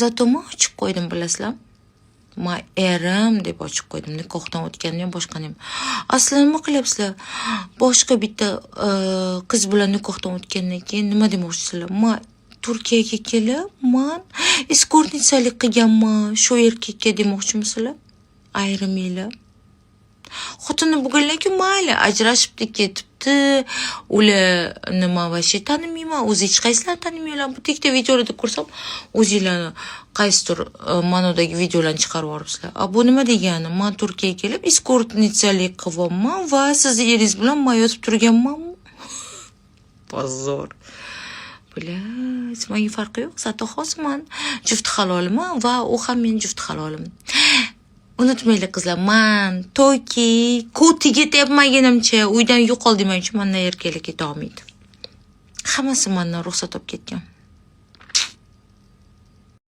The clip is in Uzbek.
Zato men ochib qo'ydim, bilasizlar. Men erim deb ochib qo'ydim. Nikohdan o'tganimda ham boshqani ham. Aslida nima qilyapsizlar? Boshqa bitta qiz bilan nikohdan o'tgandan keyin nima demoqchisizlar? Men Turkiyaga kelib, men eskortnitsalik qilganman, shu erkakka demoqchimisizlar? Ayriminglar. Xotini bo'lganlarga mayli, ajrashibdi, ketibdi. Ular nima vashi tanimayman, o'zi hech qaysilarini tanimayman. Bu tekda videolarda ko'rsam, o'zinglarni qaysidir manodagi videolarni chiqarib yuboribsizlar. Bu nima degani? Men Turkiyaga kelib eskortnitsalik qilyapman va sizni eringiz bilan men yotib turganmanmi? Pozor. Bilas, menga farqi yo'q. Zato hozirman juft halolman va u ham men juft halolim. Unutmanglar qizlar, men toki ko'tiga tepmaganimcha uydan yo'qol demang uchun mendan erkaklar keta olmaydi. Hammasi mendan ruxsat olib ketgan.